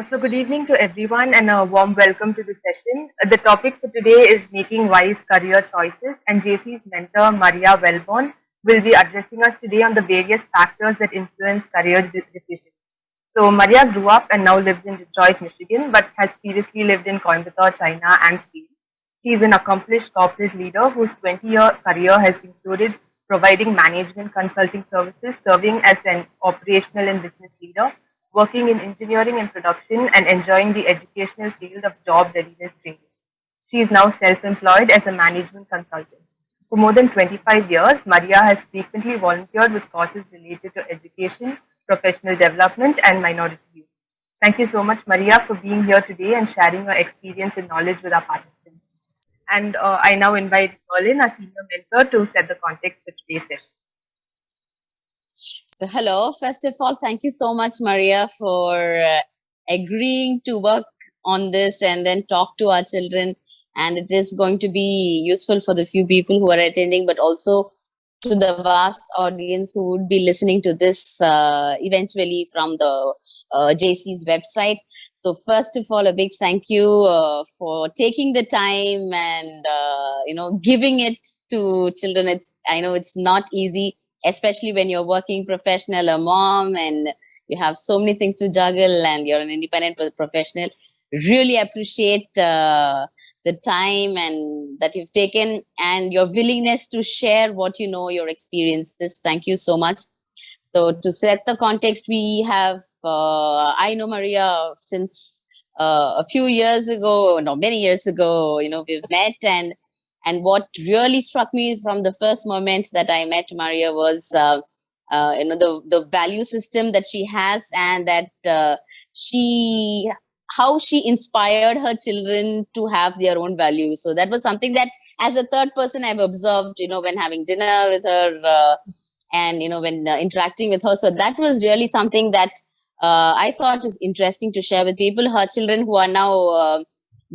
So good evening to everyone and a warm welcome to the session. The topic for today is making wise career choices, and JC's mentor Maria Welborne will be addressing us today on the various factors that influence career decisions. So Maria grew up and now lives in Detroit, Michigan, but has previously lived in Coimbatore, China and Spain. She is an accomplished corporate leader whose 20-year career has included providing management consulting services, serving as an operational and business leader, working in engineering and production, and enjoying the educational field of job readiness training. She is now self-employed as a management consultant. For more than 25 years, Maria has frequently volunteered with causes related to education, professional development, and minority youth. Thank you so much, Maria, for being here today and sharing your experience and knowledge with our participants. And I now invite Merlin, our senior mentor, to set the context for today's session. So, hello. First of all, thank you so much, Maria, for agreeing to work on this and then talk to our children. And it is going to be useful for the few people who are attending, but also to the vast audience who would be listening to this eventually from the JC's website. So first of all, a big thank you for taking the time and giving it to children. I know it's not easy, especially when you're working professional, a mom, and you have so many things to juggle, and you're an independent professional. Really appreciate the time and that you've taken and your willingness to share what you know, your experiences. Thank you so much. So to set the context, we have, I know Maria since a few years ago, no, many years ago, we've met, and what really struck me from the first moment that I met Maria was, the value system that she has, and that how she inspired her children to have their own values. So that was something that as a third person I've observed, when having dinner with her, and when interacting with her. So that was really something that I thought is interesting to share with people. Her children, who are now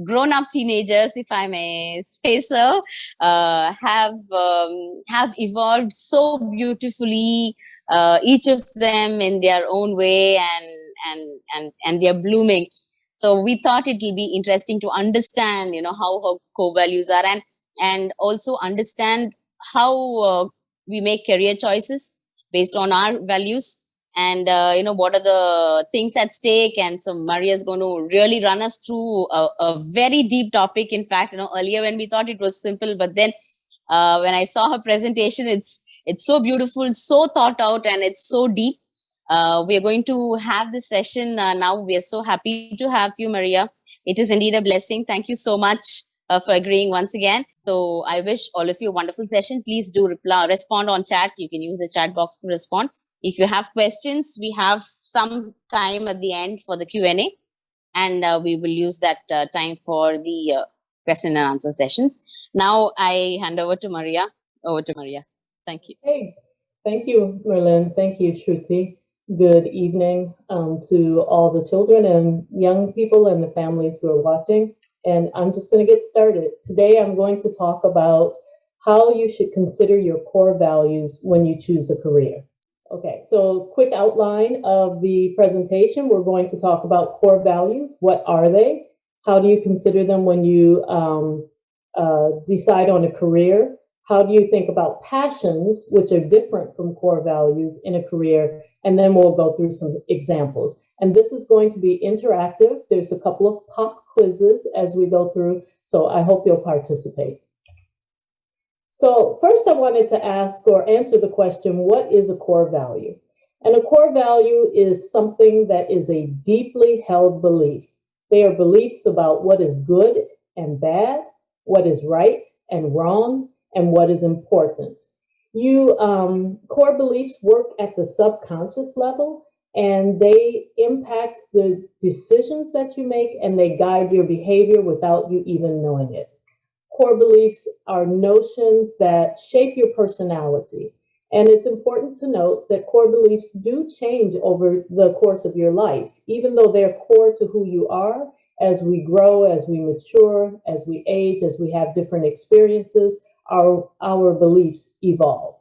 grown up teenagers, if I may say so, have evolved so beautifully, each of them in their own way, and they're blooming. So we thought it will be interesting to understand, how her core values are, and also understand how we make career choices based on our values, and what are the things at stake. And so Maria is going to really run us through a very deep topic. In fact, earlier when we thought it was simple, but then when I saw her presentation, it's so beautiful, so thought out, and it's so deep. We are going to have this session now. We are so happy to have you, Maria. It is indeed a blessing. Thank you so much for agreeing once again. So I wish all of you a wonderful session. Please do respond on chat. You can use the chat box to respond. If you have questions, we have some time at the end for the Q&A, and we will use that time for the question and answer sessions. Now I hand over to Maria. Over to Maria. Thank you. Hey, thank you, Merlin. Thank you, Shruti. Good evening to all the children and young people and the families who are watching. And I'm just going to get started. Today, I'm going to talk about how you should consider your core values when you choose a career. Okay, so quick outline of the presentation. We're going to talk about core values. What are they? How do you consider them when you decide on a career? How do you think about passions, which are different from core values in a career? And then we'll go through some examples. And this is going to be interactive. There's a couple of pop quizzes as we go through, so I hope you'll participate. So first I wanted to ask or answer the question, what is a core value? And a core value is something that is a deeply held belief. They are beliefs about what is good and bad, what is right and wrong, and what is important. Core beliefs work at the subconscious level, and they impact the decisions that you make, and they guide your behavior without you even knowing it. Core beliefs are notions that shape your personality. And it's important to note that core beliefs do change over the course of your life, even though they're core to who you are. As we grow, as we mature, as we age, as we have different experiences, our beliefs evolve.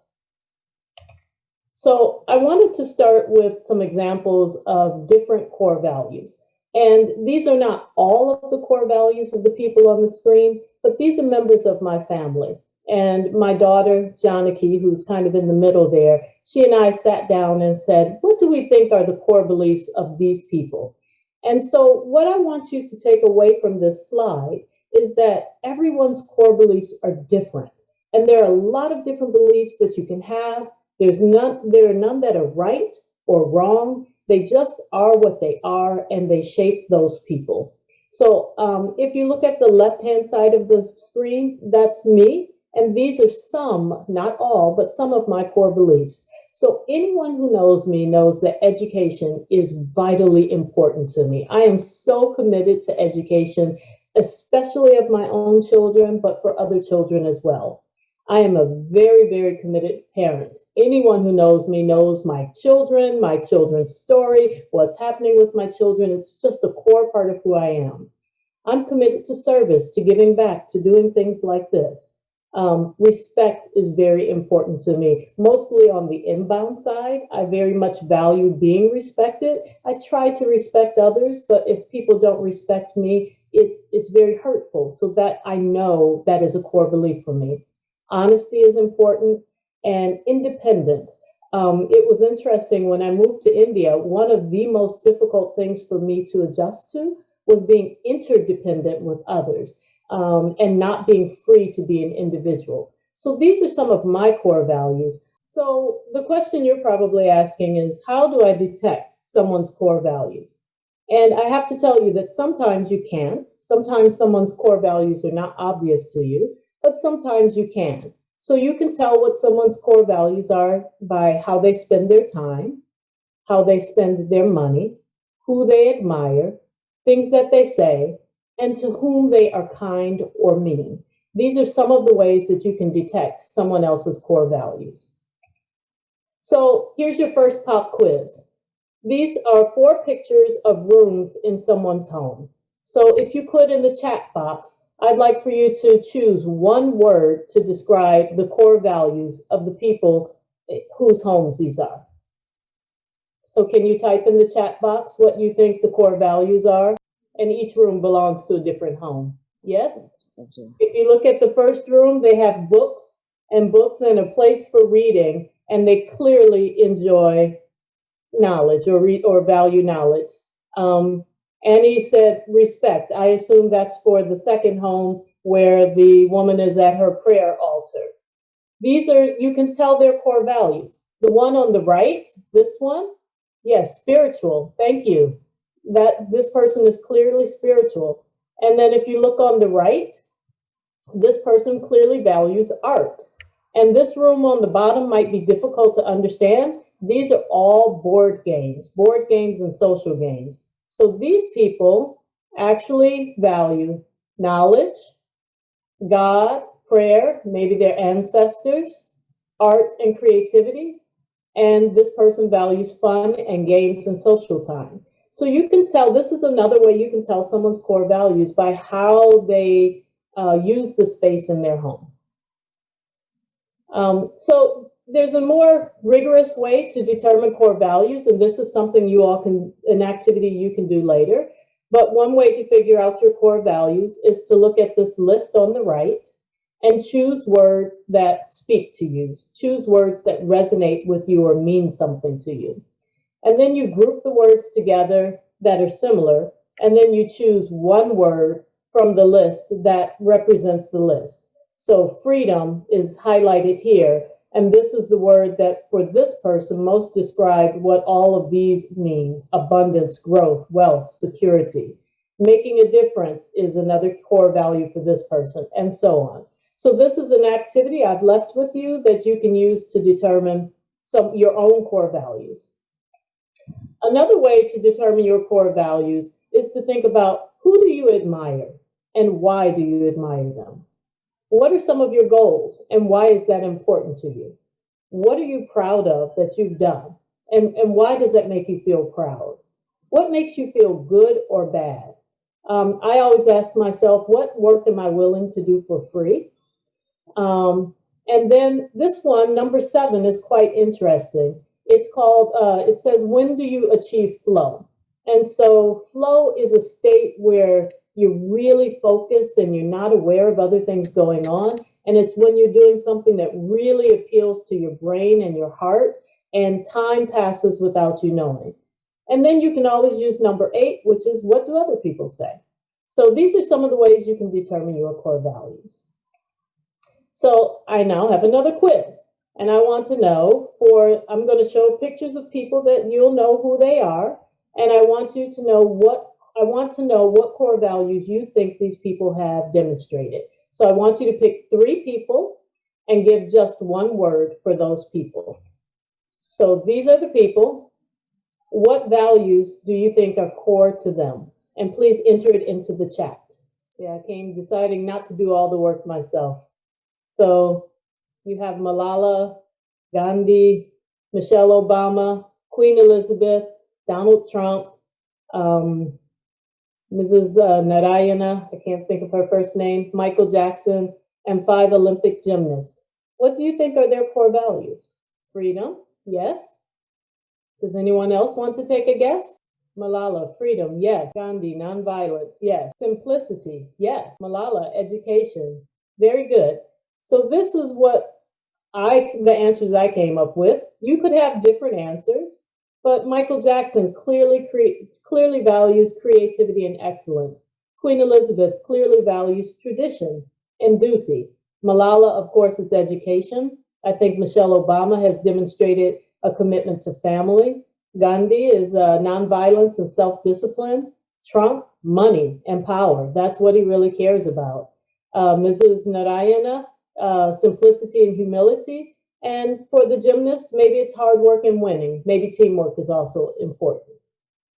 So I wanted to start with some examples of different core values. And these are not all of the core values of the people on the screen, but these are members of my family. And my daughter, Janaki, who's kind of in the middle there, she and I sat down and said, what do we think are the core beliefs of these people? And so what I want you to take away from this slide is that everyone's core beliefs are different. And there are a lot of different beliefs that you can have. There are none that are right or wrong. They just are what they are, and they shape those people. So if you look at the left-hand side of the screen, that's me. And these are some, not all, but some of my core beliefs. So anyone who knows me knows that education is vitally important to me. I am so committed to education, especially of my own children, but for other children as well. I am a very, very committed parent. Anyone who knows me knows my children's story, what's happening with my children. It's just a core part of who I am. I'm committed to service, to giving back, to doing things like this. Respect is very important to me, mostly on the inbound side. I very much value being respected. I try to respect others, but if people don't respect me, it's very hurtful. So that I know that is a core belief for me. Honesty is important, and independence. It was interesting when I moved to India, one of the most difficult things for me to adjust to was being interdependent with others. And not being free to be an individual. So these are some of my core values. So the question you're probably asking is, how do I detect someone's core values? And I have to tell you that sometimes you can't. Sometimes someone's core values are not obvious to you, but sometimes you can. So you can tell what someone's core values are by how they spend their time, how they spend their money, who they admire, things that they say, and to whom they are kind or mean. These are some of the ways that you can detect someone else's core values. So here's your first pop quiz. These are 4 pictures of rooms in someone's home. So if you put in the chat box, I'd like for you to choose one word to describe the core values of the people whose homes these are. So can you type in the chat box what you think the core values are? And each room belongs to a different home. Yes? If you look at the first room, they have books and a place for reading, and they clearly enjoy knowledge or value knowledge. Annie said respect. I assume that's for the second home where the woman is at her prayer altar. These are, you can tell their core values. The one on the right, this one, yes, spiritual. Thank you. That this person is clearly spiritual. And then if you look on the right, this person clearly values art. And this room on the bottom might be difficult to understand. These are all board games and social games. So these people actually value knowledge, God, prayer, maybe their ancestors, art and creativity. And this person values fun and games and social time. So you can tell, this is another way you can tell someone's core values by how they use the space in their home. So there's a more rigorous way to determine core values, and this is something you all can, an activity you can do later. But one way to figure out your core values is to look at this list on the right and choose words that speak to you. Choose words that resonate with you or mean something to you. And then you group the words together that are similar, and then you choose one word from the list that represents the list. So freedom is highlighted here, and this is the word that for this person most described what all of these mean: abundance, growth, wealth, security. Making a difference is another core value for this person, and so on. So this is an activity I've left with you that you can use to determine your own core values. Another way to determine your core values is to think about, who do you admire and why do you admire them? What are some of your goals and why is that important to you? What are you proud of that you've done and why does that make you feel proud? What makes you feel good or bad? I always ask myself, what work am I willing to do for free? And then this one, number 7, is quite interesting. It's called, it says, when do you achieve flow? And so flow is a state where you're really focused and you're not aware of other things going on. And it's when you're doing something that really appeals to your brain and your heart, and time passes without you knowing. And then you can always use number 8, which is what do other people say? So these are some of the ways you can determine your core values. So I now have another quiz, and I want to know I'm going to show pictures of people that you'll know who they are, and I want to know what core values you think these people have demonstrated. So I want you to pick 3 people and give just one word for those people. So these are the people. What values do you think are core to them? And please enter it into the chat. Yeah, I came deciding not to do all the work myself. So you have Malala, Gandhi, Michelle Obama, Queen Elizabeth, Donald Trump, Mrs. Narayana, I can't think of her first name, Michael Jackson, and 5 Olympic gymnasts. What do you think are their core values? Freedom, yes. Does anyone else want to take a guess? Malala, freedom, yes. Gandhi, nonviolence, yes. Simplicity, yes. Malala, education. Very good. So this is the answers I came up with. You could have different answers, but Michael Jackson clearly values creativity and excellence. Queen Elizabeth clearly values tradition and duty. Malala, of course, it's education. I think Michelle Obama has demonstrated a commitment to family. Gandhi is nonviolence and self-discipline. Trump, money and power. That's what he really cares about. Mrs. Narayana, simplicity and humility. And for the gymnast, maybe it's hard work and winning. Maybe teamwork is also important.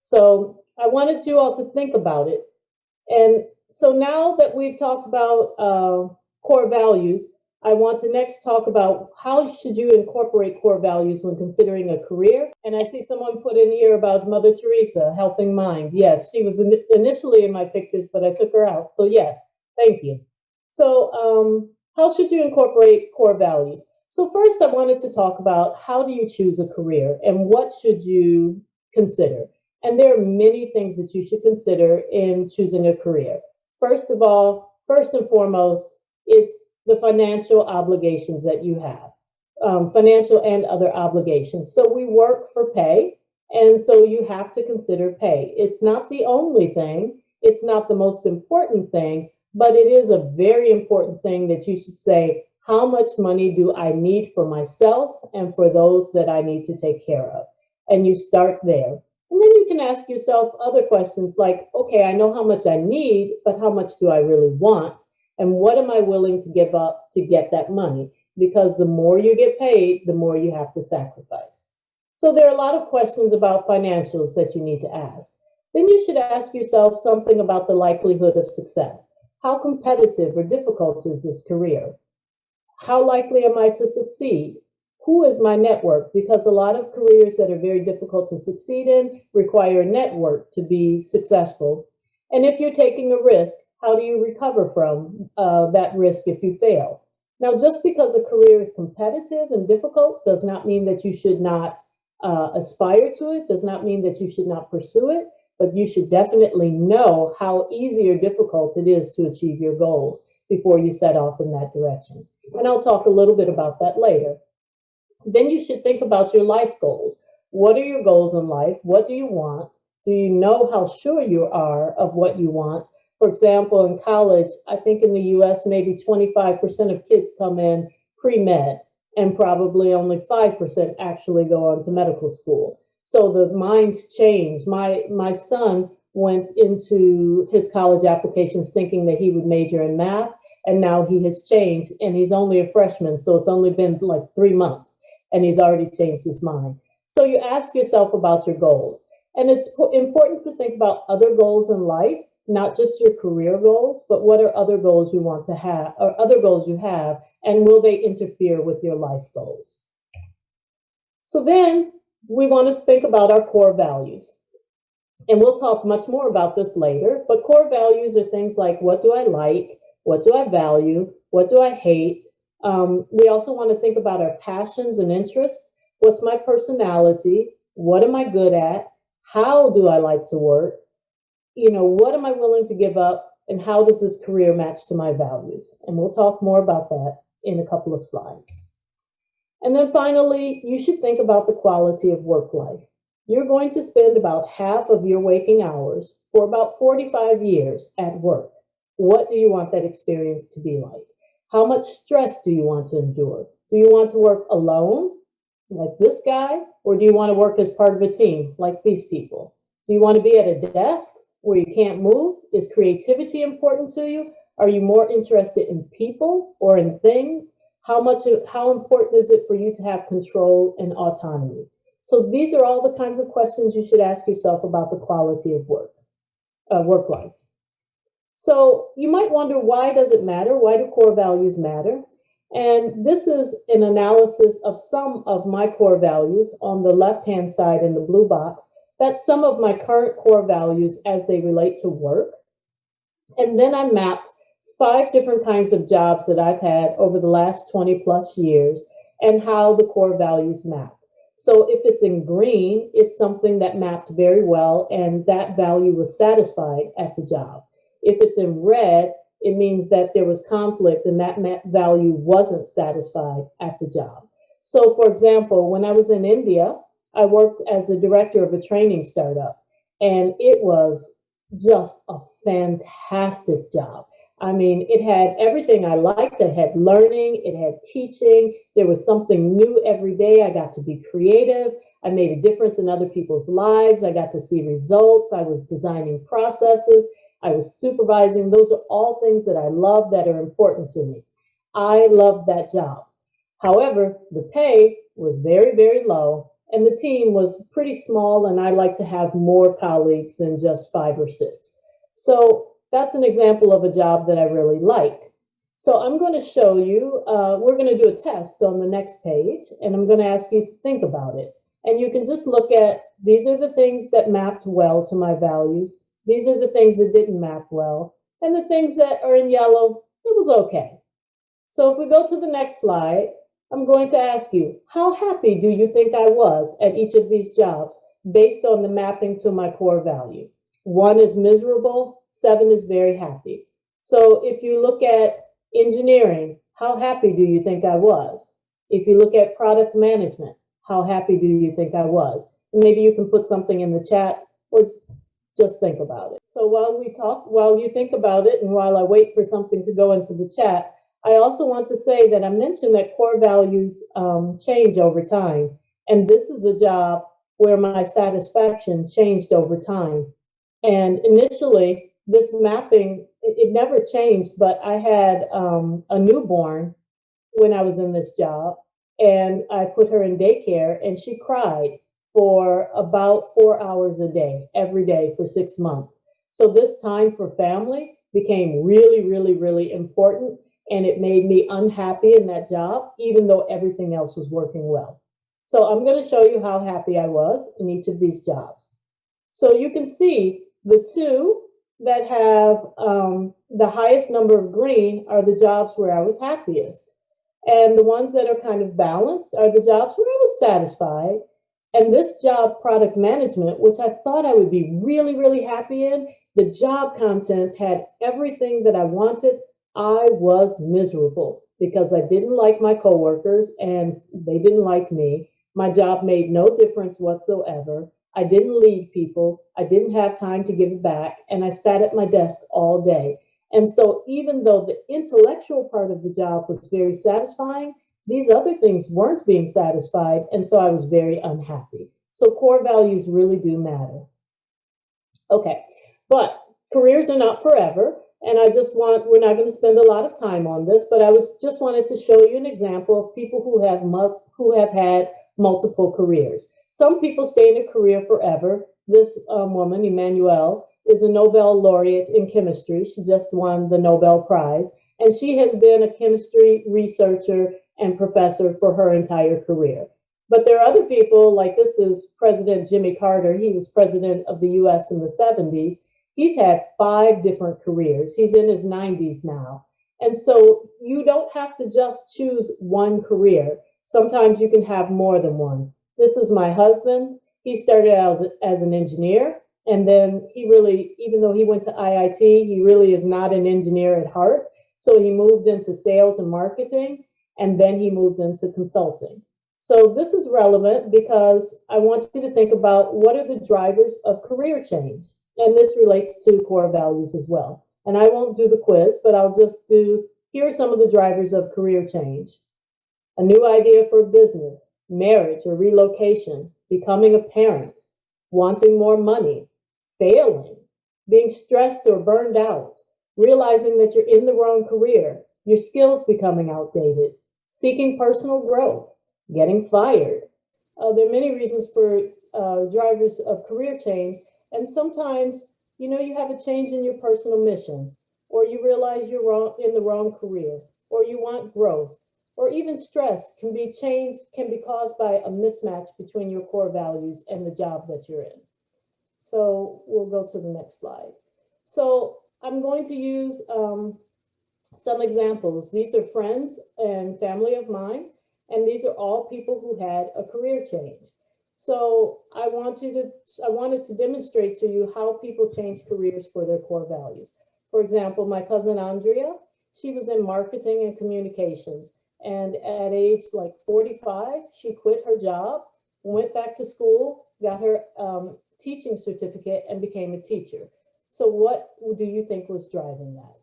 So I wanted you all to think about it. And so now that we've talked about core values, I want to next talk about how should you incorporate core values when considering a career. And I see someone put in here about Mother Teresa, helping mind. Yes, she was initially in my pictures, but I took her out. So yes, thank you. So how should you incorporate core values? So first I wanted to talk about how do you choose a career and what should you consider? And there are many things that you should consider in choosing a career. First of all, first and foremost, it's the financial obligations that you have, financial and other obligations. So we work for pay, and so you have to consider pay. It's not the only thing, it's not the most important thing, but it is a very important thing that you should say, how much money do I need for myself and for those that I need to take care of? And you start there. And then you can ask yourself other questions like, okay, I know how much I need, but how much do I really want? And what am I willing to give up to get that money? Because the more you get paid, the more you have to sacrifice. So there are a lot of questions about financials that you need to ask. Then you should ask yourself something about the likelihood of success. How competitive or difficult is this career? How likely am I to succeed? Who is my network? Because a lot of careers that are very difficult to succeed in require a network to be successful. And if you're taking a risk, how do you recover from that risk if you fail? Now, just because a career is competitive and difficult does not mean that you should not aspire to it, does not mean that you should not pursue it, but you should definitely know how easy or difficult it is to achieve your goals before you set off in that direction. And I'll talk a little bit about that later. Then you should think about your life goals. What are your goals in life? What do you want? Do you know how sure you are of what you want? For example, in college, I think in the US, maybe 25% of kids come in pre-med, and probably only 5% actually go on to medical school. So the minds change. My son went into his college applications thinking that he would major in math, and now he has changed, and he's only a freshman, so it's only been like 3 months, and he's already changed his mind. So you ask yourself about your goals, and it's important to think about other goals in life, not just your career goals, but what are other goals you want to have, or other goals you have, and will they interfere with your life goals? So then we want to think about our core values. And we'll talk much more about this later, but core values are things like, what do I like? What do I value? What do I hate? We also want to think about our passions and interests. What's my personality? What am I good at? How do I like to work? What am I willing to give up? And how does this career match to my values? And we'll talk more about that in a couple of slides. And then finally, you should think about the quality of work life. You're going to spend about half of your waking hours for about 45 years at work. What do you want that experience to be like? How much stress do you want to endure? Do you want to work alone, like this guy, or do you want to work as part of a team, like these people? Do you want to be at a desk where you can't move? Is creativity important to you? Are you more interested in people or in things? How important is it for you to have control and autonomy? So these are all the kinds of questions you should ask yourself about the quality of work life. So you might wonder, why does it matter? Why do core values matter? And this is an analysis of some of my core values on the left-hand side in the blue box. That's some of my current core values as they relate to work. And then I mapped 5 different kinds of jobs that I've had over the last 20 plus years and how the core values mapped. So if it's in green, it's something that mapped very well and that value was satisfied at the job. If it's in red, it means that there was conflict and that value wasn't satisfied at the job. So for example, when I was in India, I worked as the director of a training startup, and it was just a fantastic job. I mean, it had everything I liked. It had learning, it had teaching. There was something new every day. I got to be creative. I made a difference in other people's lives. I got to see results. I was designing processes. I was supervising. Those are all things that I love, that are important to me. I loved that job. However, the pay was very, very low, and the team was pretty small, and I like to have more colleagues than just 5 or 6. So that's an example of a job that I really liked. So I'm going to show you, we're going to do a test on the next page, and I'm going to ask you to think about it. And you can just look at, these are the things that mapped well to my values. These are the things that didn't map well. And the things that are in yellow, it was okay. So if we go to the next slide, I'm going to ask you, how happy do you think I was at each of these jobs based on the mapping to my core value? 1 is miserable, 7 is very happy. So if you look at engineering, how happy do you think I was? If you look at product management, how happy do you think I was? Maybe you can put something in the chat or just think about it. So while you think about it, and while I wait for something to go into the chat, I also want to say that I mentioned that core values change over time. And this is a job where my satisfaction changed over time. And initially, this mapping, it never changed, but I had a newborn when I was in this job, and I put her in daycare, and she cried for about 4 hours a day, every day for 6 months. So this time for family became really, really, really important, and it made me unhappy in that job, even though everything else was working well. So I'm going to show you how happy I was in each of these jobs. So you can see the 2 that have the highest number of green are the jobs where I was happiest. And the ones that are kind of balanced are the jobs where I was satisfied. And this job, product management, which I thought I would be really, really happy in, the job content had everything that I wanted. I was miserable because I didn't like my coworkers and they didn't like me. My job made no difference whatsoever. I didn't lead people. I didn't have time to give it back. And I sat at my desk all day. And so even though the intellectual part of the job was very satisfying, these other things weren't being satisfied. And so I was very unhappy. So core values really do matter. Okay, but careers are not forever. And we're not going to spend a lot of time on this, but I just wanted to show you an example of people who have had multiple careers. Some people stay in a career forever. This woman, Emmanuelle, is a Nobel laureate in chemistry. She just won the Nobel Prize, and she has been a chemistry researcher and professor for her entire career. But there are other people, like this is President Jimmy Carter. He was president of the US in the 70s. He's had 5 different careers. He's in his 90s now. And so you don't have to just choose one career. Sometimes you can have more than one. This is my husband. He started out as an engineer, and then he really, even though he went to IIT, he really is not an engineer at heart. So he moved into sales and marketing, and then he moved into consulting. So this is relevant because I want you to think about what are the drivers of career change. And this relates to core values as well. And I won't do the quiz, but I'll just do, here are some of the drivers of career change. A new idea for business, marriage or relocation, becoming a parent, wanting more money, failing, being stressed or burned out, realizing that you're in the wrong career, your skills becoming outdated, seeking personal growth, getting fired. There are many reasons for drivers of career change, and sometimes you have a change in your personal mission, or you realize you're wrong in the wrong career, or you want growth, or even stress can be caused by a mismatch between your core values and the job that you're in. So we'll go to the next slide. So I'm going to use some examples. These are friends and family of mine, and these are all people who had a career change. So I wanted to demonstrate to you how people change careers for their core values. For example, my cousin Andrea, she was in marketing and communications. And at age like 45, she quit her job, went back to school, got her teaching certificate, and became a teacher. So what do you think was driving that?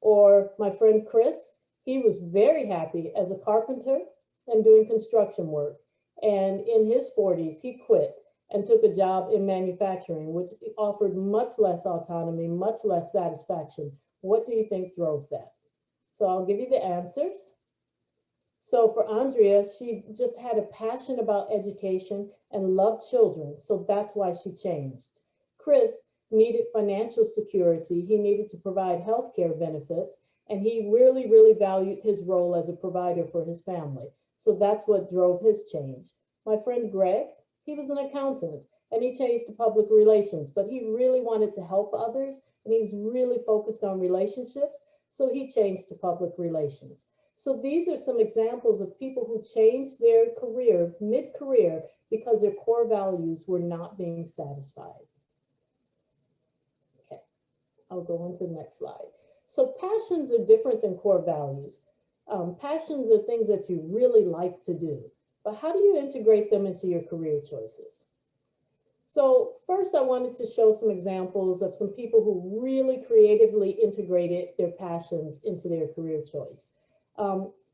Or my friend Chris, he was very happy as a carpenter and doing construction work. And in his 40s, he quit and took a job in manufacturing, which offered much less autonomy, much less satisfaction. What do you think drove that? So I'll give you the answers. So for Andrea, she just had a passion about education and loved children. So that's why she changed. Chris needed financial security. He needed to provide healthcare benefits, and he really, really valued his role as a provider for his family. So that's what drove his change. My friend Greg, he was an accountant, and he changed to public relations, but he really wanted to help others, and he was really focused on relationships. So he changed to public relations. So these are some examples of people who changed their career mid-career because their core values were not being satisfied. Okay, I'll go on to the next slide. So passions are different than core values. Passions are things that you really like to do, but how do you integrate them into your career choices? So first I wanted to show some examples of some people who really creatively integrated their passions into their career choice.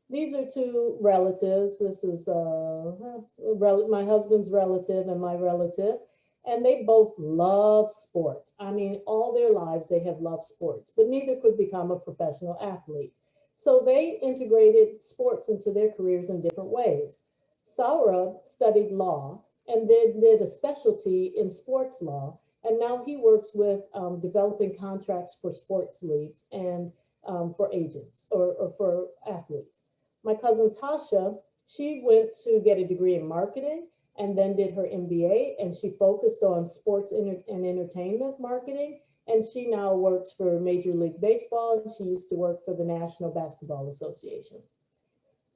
These are two relatives. This is my husband's relative and my relative, and they both love sports. I mean, all their lives they have loved sports, but neither could become a professional athlete. So they integrated sports into their careers in different ways. Saurabh studied law and then did a specialty in sports law, and now he works with developing contracts for sports leagues and for agents or for athletes. My cousin Tasha, she went to get a degree in marketing and then did her MBA, and she focused on sports and entertainment marketing. And she now works for Major League Baseball, and she used to work for the National Basketball Association.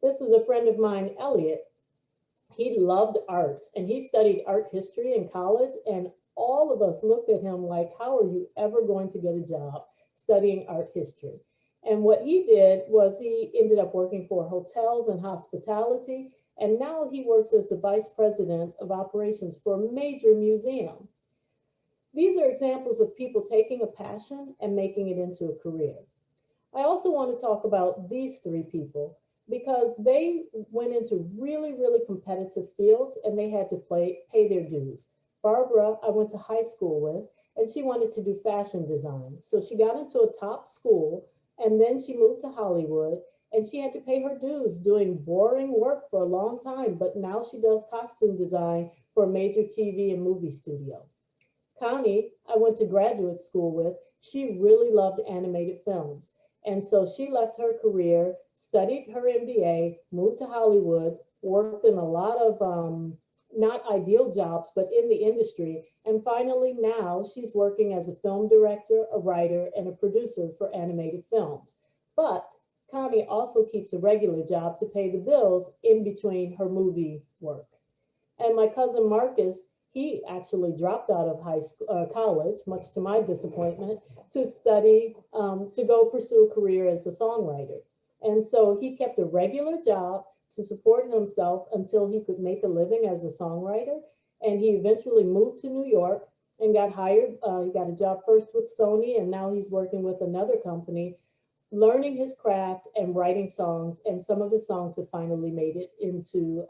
This is a friend of mine, Elliot. He loved art, and he studied art history in college, and all of us looked at him like, how are you ever going to get a job studying art history? And what he did was he ended up working for hotels and hospitality, and now he works as the vice president of operations for a major museum. These are examples of people taking a passion and making it into a career. I also want to talk about these three people because they went into really, really competitive fields and they had to pay their dues. Barbara, I went to high school with, and she wanted to do fashion design. So she got into a top school, and then she moved to Hollywood, and she had to pay her dues doing boring work for a long time, but now she does costume design for a major TV and movie studio. Connie, I went to graduate school with, she really loved animated films. And so she left her career, studied her MBA, moved to Hollywood, worked in a lot of not ideal jobs, but in the industry. And finally, now she's working as a film director, a writer, and a producer for animated films. But Connie also keeps a regular job to pay the bills in between her movie work. And my cousin Marcus, he actually dropped out of college, much to my disappointment, to study, to go pursue a career as a songwriter. And so he kept a regular job to support himself until he could make a living as a songwriter. And he eventually moved to New York and got hired. He got a job first with Sony, and now he's working with another company, learning his craft and writing songs. And some of his songs have finally made it into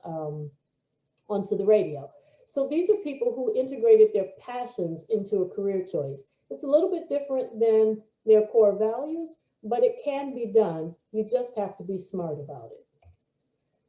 onto the radio. So these are people who integrated their passions into a career choice. It's a little bit different than their core values, but it can be done. You just have to be smart about it.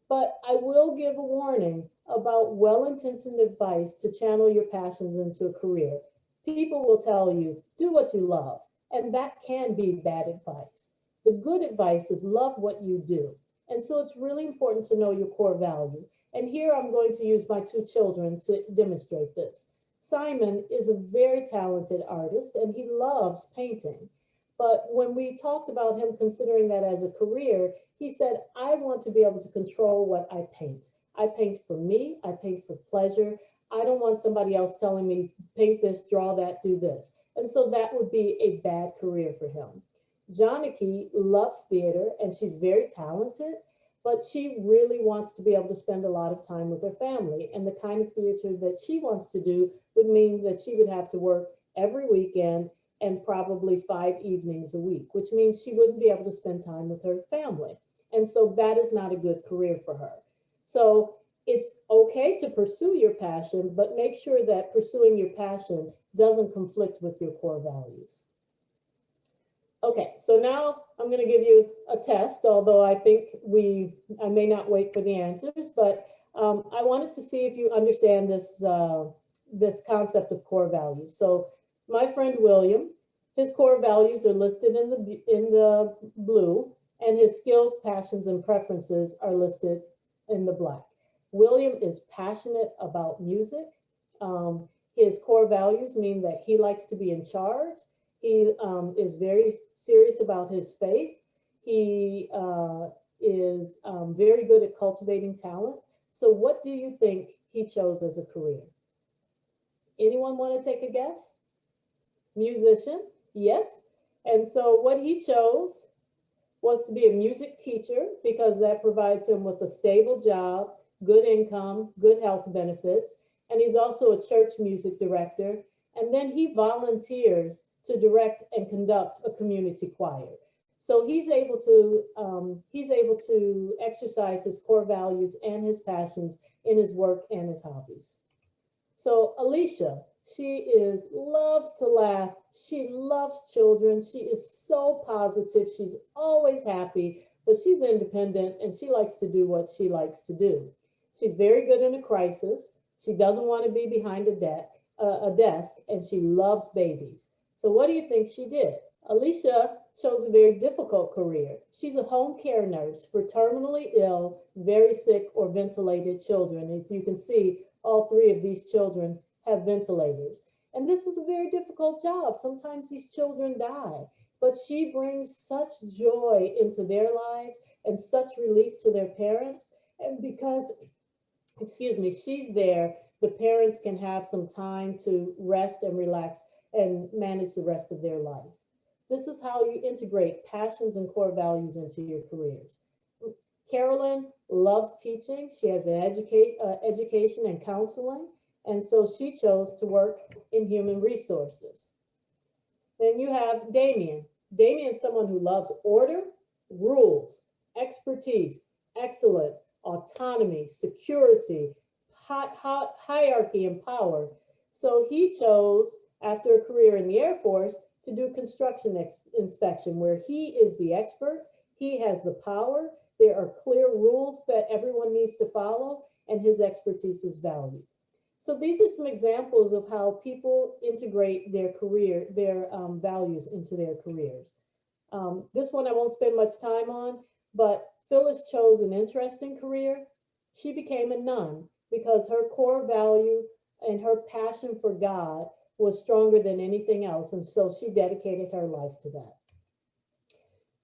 But I will give a warning about well-intentioned advice to channel your passions into a career. People will tell you, do what you love, and that can be bad advice. The good advice is love what you do. And so it's really important to know your core value. And here I'm going to use my two children to demonstrate this. Simon is a very talented artist and he loves painting. But when we talked about him considering that as a career, he said, I want to be able to control what I paint. I paint for me, I paint for pleasure. I don't want somebody else telling me, paint this, draw that, do this. And so that would be a bad career for him. Janaki loves theater and she's very talented, but she really wants to be able to spend a lot of time with her family. And the kind of theater that she wants to do would mean that she would have to work every weekend and probably 5 evenings a week, which means she wouldn't be able to spend time with her family. And so that is not a good career for her. So it's okay to pursue your passion, but make sure that pursuing your passion doesn't conflict with your core values. Okay, so now I'm going to give you a test, although I think I may not wait for the answers, but I wanted to see if you understand this, this concept of core values. So my friend William, his core values are listed in the blue, and his skills, passions, and preferences are listed in the black. William is passionate about music. His core values mean that he likes to be in charge. He is very serious about his faith. He is very good at cultivating talent. So what do you think he chose as a career? Anyone want to take a guess? Musician, yes. And so what he chose was to be a music teacher because that provides him with a stable job, good income, good health benefits. And he's also a church music director. And then he volunteers to direct and conduct a community choir. So he's able to exercise his core values and his passions in his work and his hobbies. So Alicia, she loves to laugh. She loves children. She is so positive. She's always happy, but she's independent and she likes to do what she likes to do. She's very good in a crisis. She doesn't want to be behind a desk, and she loves babies. So what do you think she did? Alicia chose a very difficult career. She's a home care nurse for terminally ill, very sick, or ventilated children. If you can see, all 3 of these children have ventilators. And this is a very difficult job. Sometimes these children die, but she brings such joy into their lives and such relief to their parents. And because, excuse me, she's there, the parents can have some time to rest and relax and manage the rest of their life. This is how you integrate passions and core values into your careers. Carolyn loves teaching. She has an education and counseling, and so she chose to work in human resources. Then you have Damien. Damien is someone who loves order, rules, expertise, excellence, autonomy, security, hierarchy, and power. So he chose, after a career in the Air Force, to do construction inspection, where he is the expert, he has the power, there are clear rules that everyone needs to follow, and his expertise is valued. So these are some examples of how people integrate their career, their values into their careers. This one I won't spend much time on, but Phyllis chose an interesting career. She became a nun because her core value and her passion for God was stronger than anything else. And so she dedicated her life to that.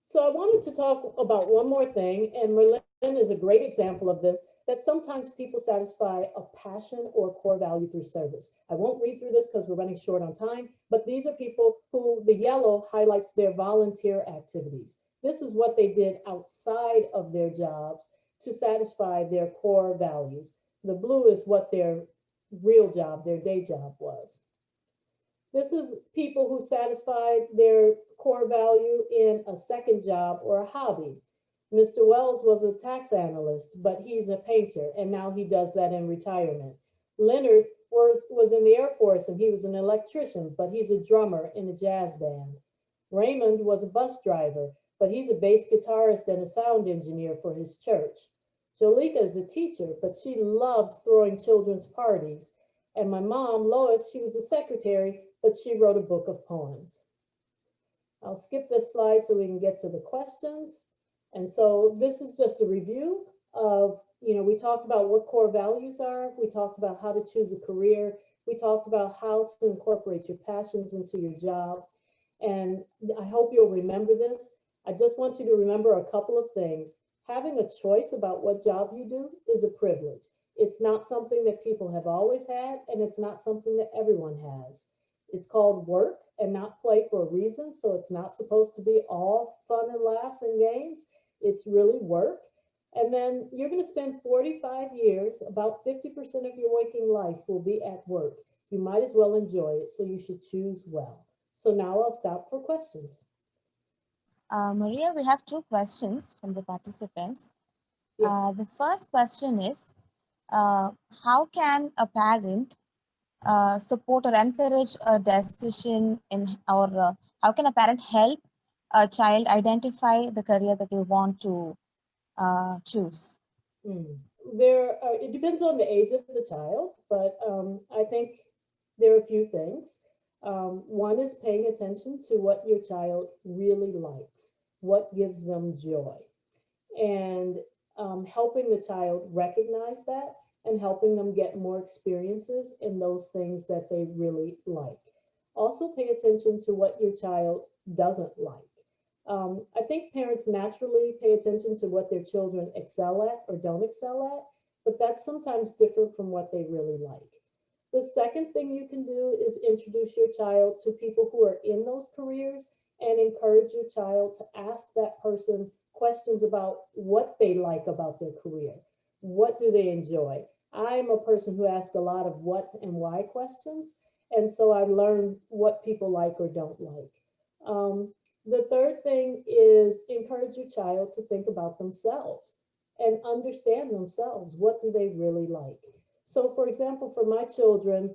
So I wanted to talk about one more thing, and is a great example of this, that sometimes people satisfy a passion or core value through service. I won't read through this because we're running short on time, but these are people who the yellow highlights their volunteer activities. This is what they did outside of their jobs to satisfy their core values. The blue is what their real job, their day job was. This is people who satisfied their core value in a second job or a hobby. Mr. Wells was a tax analyst, but he's a painter, and now he does that in retirement. Leonard was in the Air Force, and he was an electrician, but he's a drummer in a jazz band. Raymond was a bus driver, but he's a bass guitarist and a sound engineer for his church. Jolika is a teacher, but she loves throwing children's parties. And my mom, Lois, she was a secretary, but she wrote a book of poems. I'll skip this slide so we can get to the questions. And so this is just a review of, we talked about what core values are. We talked about how to choose a career. We talked about how to incorporate your passions into your job. And I hope you'll remember this. I just want you to remember a couple of things. Having a choice about what job you do is a privilege. It's not something that people have always had, and it's not something that everyone has. It's called work and not play for a reason. So it's not supposed to be all fun and laughs and games. It's really work. And then you're going to spend 45 years, about 50% of your waking life will be at work. You might as well enjoy it, so you should choose well. So now I'll stop for questions. Maria, we have two questions from the participants. Yes. The first question is, how can a parent support or encourage a decision or how can a parent help a child identify the career that they want to choose? It depends on the age of the child, but I think there are a few things. One is paying attention to what your child really likes, what gives them joy, and helping the child recognize that and helping them get more experiences in those things that they really like. Also, pay attention to what your child doesn't like. I think parents naturally pay attention to what their children excel at or don't excel at, but that's sometimes different from what they really like. The second thing you can do is introduce your child to people who are in those careers and encourage your child to ask that person questions about what they like about their career. What do they enjoy? I'm a person who asks a lot of what and why questions, and so I learn what people like or don't like. The third thing is encourage your child to think about themselves and understand themselves. What do they really like? So, for example, for my children,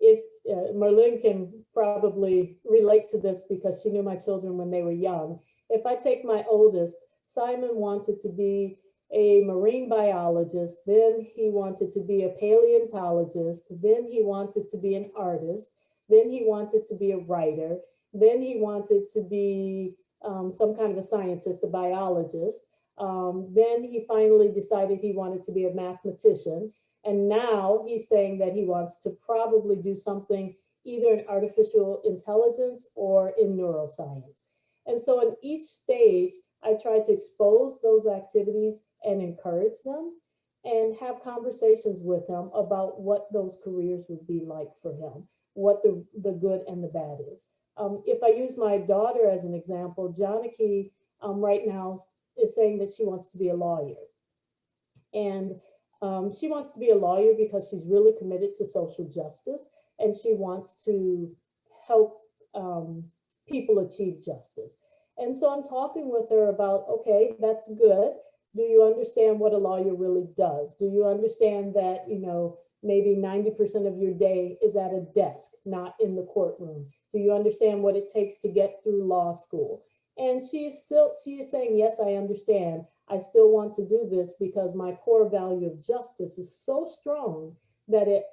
if Marlene can probably relate to this because she knew my children when they were young. If I take my oldest, Simon wanted to be a marine biologist, then he wanted to be a paleontologist, then he wanted to be an artist, then he wanted to be a writer, then he wanted to be some kind of a scientist, a biologist. Then he finally decided he wanted to be a mathematician. And now he's saying that he wants to probably do something either in artificial intelligence or in neuroscience. And so in each stage, I try to expose those activities and encourage them and have conversations with him about what those careers would be like for him, what the good and the bad is. If I use my daughter as an example, Janaki right now is saying that she wants to be a lawyer. And she wants to be a lawyer because she's really committed to social justice and she wants to help people achieve justice. And so I'm talking with her about, okay, that's good. Do you understand what a lawyer really does? Do you understand that, maybe 90% of your day is at a desk, not in the courtroom? Do you understand what it takes to get through law school? And she is saying, yes, I understand. I still want to do this because my core value of justice is so strong that it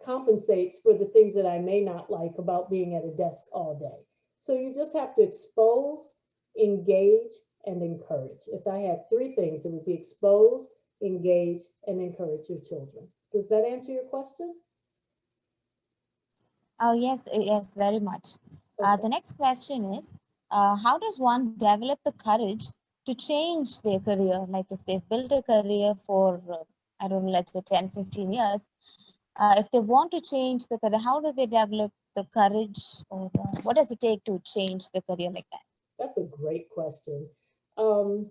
compensates for the things that I may not like about being at a desk all day. So you just have to expose, engage, and encourage. If I had three things, it would be expose, engage, and encourage your children. Does that answer your question? Oh, yes, yes, very much. Okay. The next question is, how does one develop the courage to change their career? Like if they've built a career for, I don't know, let's say 10, 15 years, if they want to change the career, how do they develop the courage, or what does it take to change the career like that? That's a great question. Um,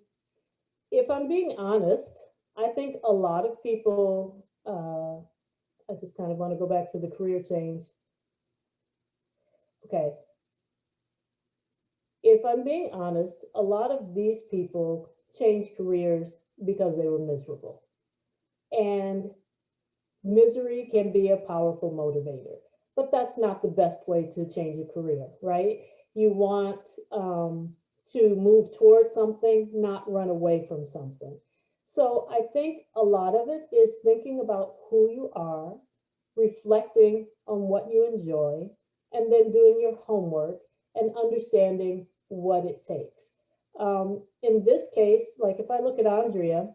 if I'm being honest, I think a lot of people, I just kind of want to go back to the career change. Okay. If I'm being honest, a lot of these people changed careers because they were miserable. And misery can be a powerful motivator, but that's not the best way to change a career, right? You want to move towards something, not run away from something. So I think a lot of it is thinking about who you are, reflecting on what you enjoy, and then doing your homework and understanding what it takes. In this case, like if I look at Andrea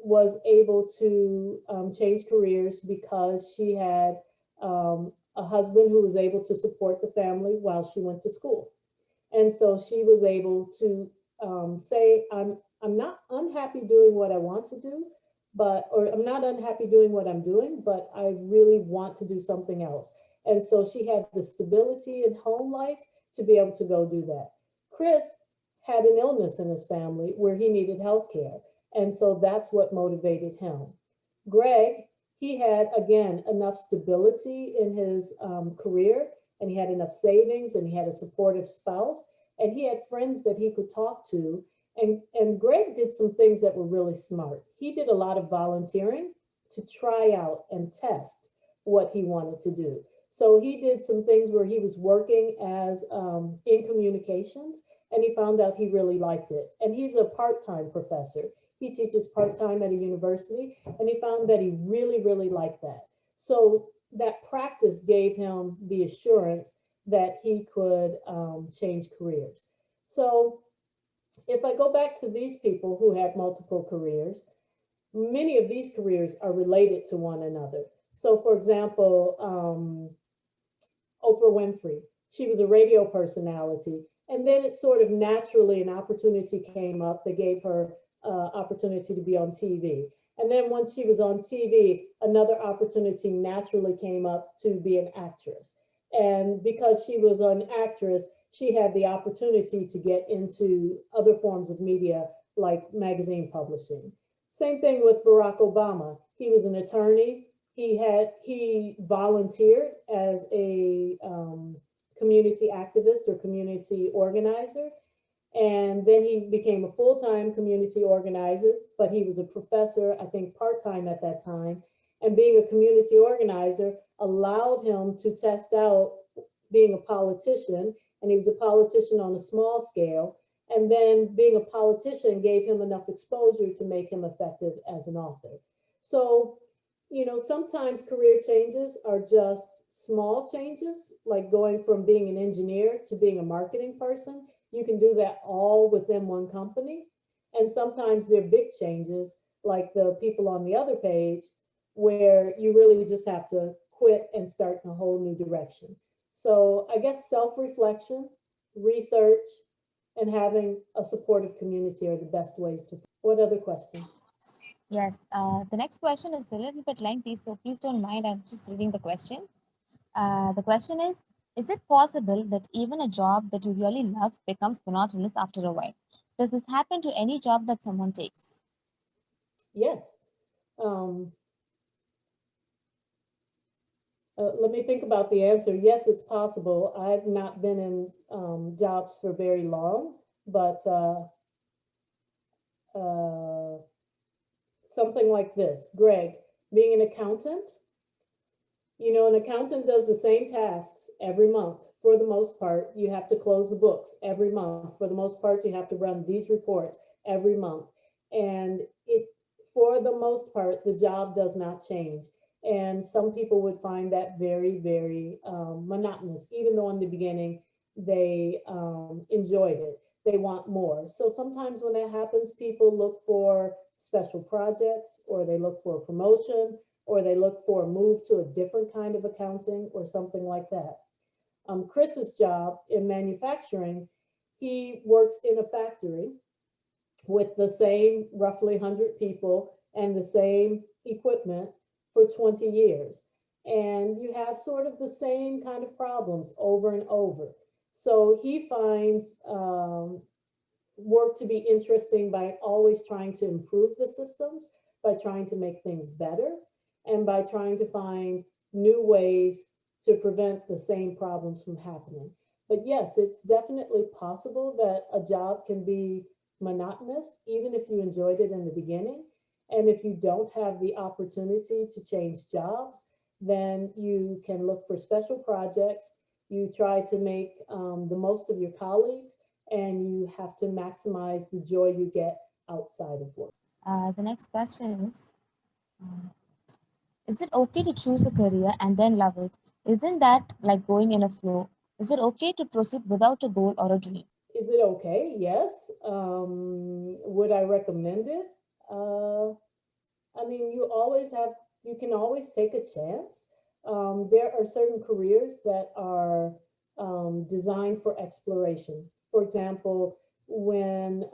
was able to change careers because she had a husband who was able to support the family while she went to school. And so she was able to say, I'm not unhappy doing what I want to do, or I'm not unhappy doing what I'm doing, but I really want to do something else. And so she had the stability in home life to be able to go do that. Chris had an illness in his family where he needed health care. And so that's what motivated him. Greg, he had, again, enough stability in his career, and he had enough savings, and he had a supportive spouse, and he had friends that he could talk to. And Greg did some things that were really smart. He did a lot of volunteering to try out and test what he wanted to do. So he did some things where he was working as in communications, and he found out he really liked it. And he's a part-time professor. He teaches part-time at a university, and he found that he really, really liked that. So that practice gave him the assurance that he could change careers. So if I go back to these people who had multiple careers, many of these careers are related to one another. So, for example, Oprah Winfrey, she was a radio personality, and then it sort of naturally an opportunity came up that gave her opportunity to be on TV. And then once she was on TV, another opportunity naturally came up to be an actress. And because she was an actress, she had the opportunity to get into other forms of media like magazine publishing. Same thing with Barack Obama. He was an attorney. He volunteered as a community activist or community organizer, and then he became a full-time community organizer, but he was a professor, I think part-time at that time. And being a community organizer allowed him to test out being a politician, and he was a politician on a small scale. And then being a politician gave him enough exposure to make him effective as an author. So, sometimes career changes are just small changes, like going from being an engineer to being a marketing person. You can do that all within one company. And sometimes they're big changes, like the people on the other page, where you really just have to quit and start in a whole new direction. So I guess self-reflection, research, and having a supportive community are the best ways to. What other questions? Yes, the next question is a little bit lengthy, so please don't mind. I'm just reading the question. The question is it possible that even a job that you really love becomes monotonous after a while? Does this happen to any job that someone takes? Yes. Let me think about the answer. Yes, it's possible. I've not been in jobs for very long, but uh, something like this. Greg, being an accountant, an accountant does the same tasks every month. For the most part, you have to close the books every month. For the most part, you have to run these reports every month. And for the most part, the job does not change. And some people would find that very, very monotonous, even though in the beginning they enjoyed it. They want more. So sometimes when that happens, people look for special projects, or they look for a promotion, or they look for a move to a different kind of accounting or something like that. Chris's job in manufacturing, he works in a factory with the same roughly 100 people and the same equipment for 20 years. And you have sort of the same kind of problems over and over. So he finds work to be interesting by always trying to improve the systems, by trying to make things better, and by trying to find new ways to prevent the same problems from happening. But yes, it's definitely possible that a job can be monotonous, even if you enjoyed it in the beginning. And if you don't have the opportunity to change jobs, then you can look for special projects. You try to make the most of your colleagues, and you have to maximize the joy you get outside of work. The next question is it okay to choose a career and then love it? Isn't that like going in a flow? Is it okay to proceed without a goal or a dream? Is it okay? Yes. Would I recommend it? I mean, you can always take a chance. There are certain careers that are designed for exploration. For example, when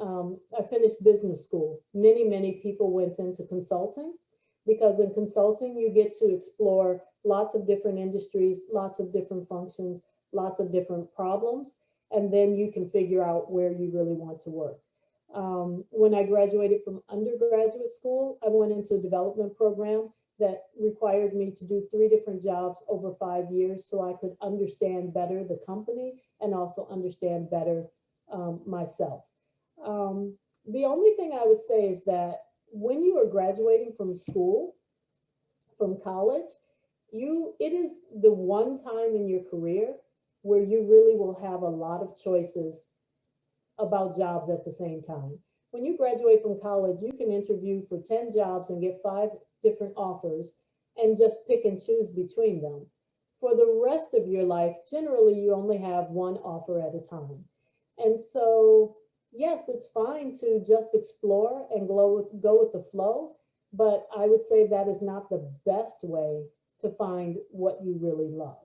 I finished business school, many people went into consulting, because in consulting, you get to explore lots of different industries, lots of different functions, lots of different problems, and then you can figure out where you really want to work. When I graduated from undergraduate school, I went into a development program that required me to do 3 different jobs over 5 years so I could understand better the company and also understand better myself. The only thing I would say is that when you are graduating from school, from college, it is the one time in your career where you really will have a lot of choices about jobs at the same time. When you graduate from college, you can interview for 10 jobs and get 5 different offers and just pick and choose between them. For the rest of your life, generally, you only have one offer at a time. And so, yes, it's fine to just explore and go with the flow, but I would say that is not the best way to find what you really love.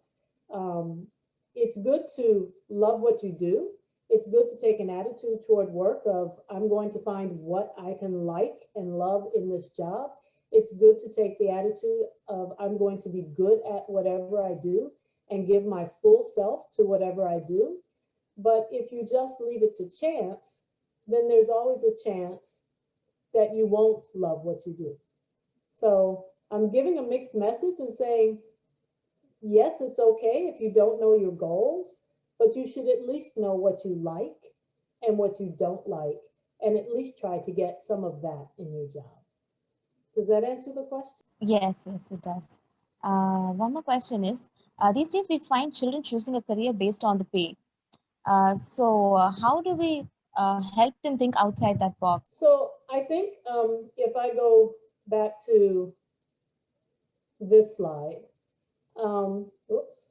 It's good to love what you do. It's good to take an attitude toward work of, I'm going to find what I can like and love in this job. It's good to take the attitude of, I'm going to be good at whatever I do and give my full self to whatever I do. But if you just leave it to chance, then there's always a chance that you won't love what you do. So I'm giving a mixed message and saying, yes, it's okay if you don't know your goals, but you should at least know what you like and what you don't like, and at least try to get some of that in your job. Does that answer the question? Yes, it does. One more question is, these days we find children choosing a career based on the pay. So how do we help them think outside that box? So I think if I go back to this slide, oops,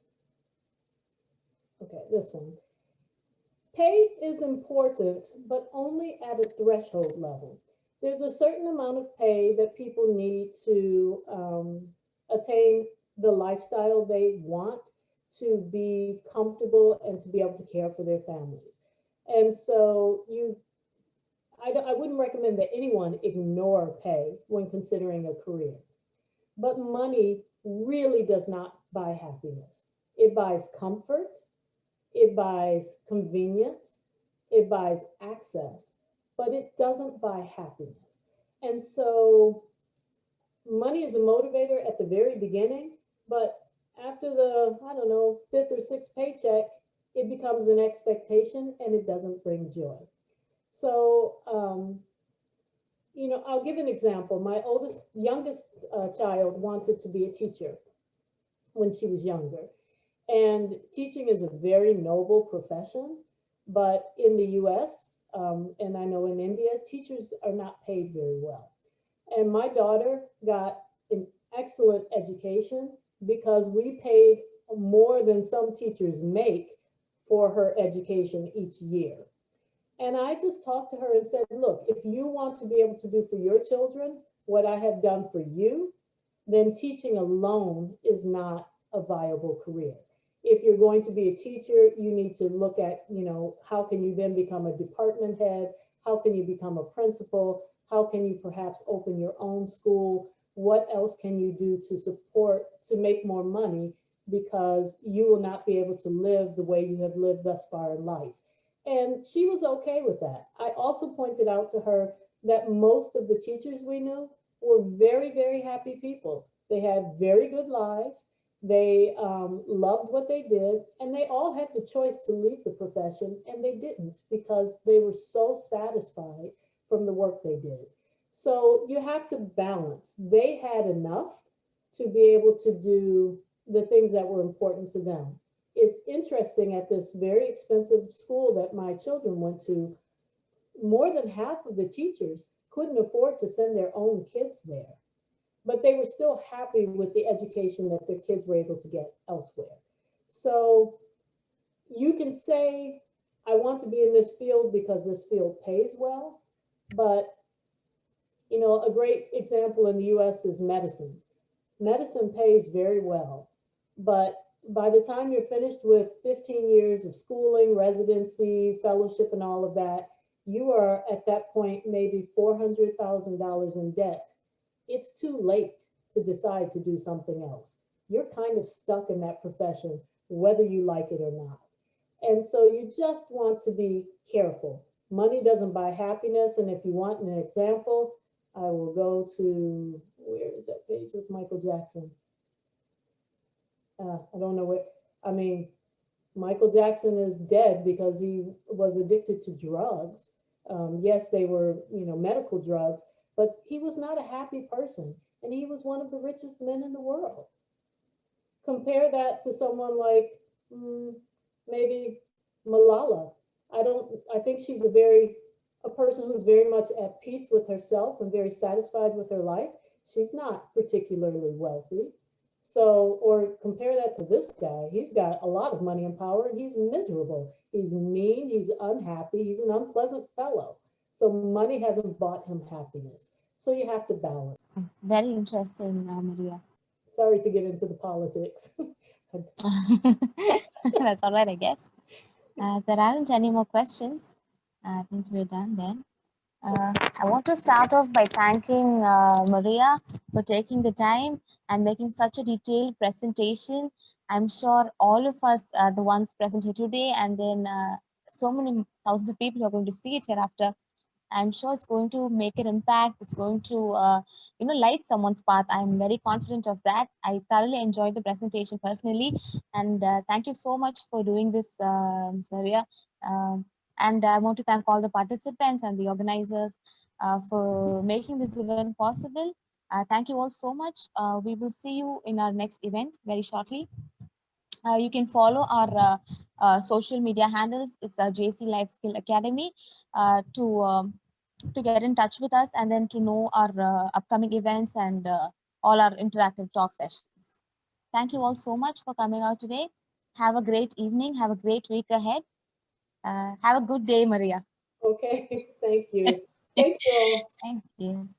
okay, this one. Pay is important, but only at a threshold level. There's a certain amount of pay that people need to attain the lifestyle they want, to be comfortable and to be able to care for their families. And so I wouldn't recommend that anyone ignore pay when considering a career. But money really does not buy happiness. It buys comfort, it buys convenience, it buys access, but it doesn't buy happiness. And so money is a motivator at the very beginning, but after the, I don't know, 5th or 6th paycheck, it becomes an expectation and it doesn't bring joy. So, I'll give an example. My youngest child wanted to be a teacher when she was younger. And teaching is a very noble profession, but in the US, and I know in India, teachers are not paid very well. And my daughter got an excellent education because we paid more than some teachers make for her education each year. And I just talked to her and said, look, if you want to be able to do for your children what I have done for you, then teaching alone is not a viable career. if you're going to be a teacher, you need to look at, how can you then become a department head? How can you become a principal? How can you perhaps open your own school? What else can you do to support, to make more money? Because you will not be able to live the way you have lived thus far in life. And she was okay with that. I also pointed out to her that most of the teachers we knew were very, very happy people. They had very good lives. They loved what they did, and they all had the choice to leave the profession, and they didn't because they were so satisfied from the work they did. So you have to balance. They had enough to be able to do the things that were important to them. It's interesting, at this very expensive school that my children went to, more than half of the teachers couldn't afford to send their own kids there, but they were still happy with the education that their kids were able to get elsewhere. So you can say, I want to be in this field because this field pays well, but a great example in the US is medicine. Medicine pays very well, but by the time you're finished with 15 years of schooling, residency, fellowship, and all of that, you are at that point maybe $400,000 in debt. It's too late to decide to do something else. You're kind of stuck in that profession, whether you like it or not. And so you just want to be careful. Money doesn't buy happiness. And if you want an example, I will go to, where is that page with Michael Jackson? I don't know what, Michael Jackson is dead because he was addicted to drugs. Yes, they were, medical drugs, but he was not a happy person. And he was one of the richest men in the world. Compare that to someone like maybe Malala. I think she's a person who's very much at peace with herself and very satisfied with her life. She's not particularly wealthy. So, or compare that to this guy. He's got a lot of money and power, and he's miserable. He's mean, he's unhappy, he's an unpleasant fellow. So money hasn't bought him happiness. So you have to balance. Very interesting, Maria. Sorry to get into the politics. That's all right, I guess. There aren't any more questions. I think we're done then. I want to start off by thanking Maria for taking the time and making such a detailed presentation. I'm sure all of us, the ones present here today, and then so many thousands of people who are going to see it hereafter, I'm sure it's going to make an impact. It's going to, light someone's path. I'm very confident of that. I thoroughly enjoyed the presentation personally. And thank you so much for doing this, Ms. Maria. And I want to thank all the participants and the organizers for making this event possible. Thank you all so much. We will see you in our next event very shortly. You can follow our social media handles. It's a JC Life Skill Academy to get in touch with us and then to know our upcoming events and all our interactive talk sessions. Thank you all so much for coming out today. Have a great evening. Have a great week ahead. Have a good day, Maria. Okay, thank you. Thank you all. Thank you.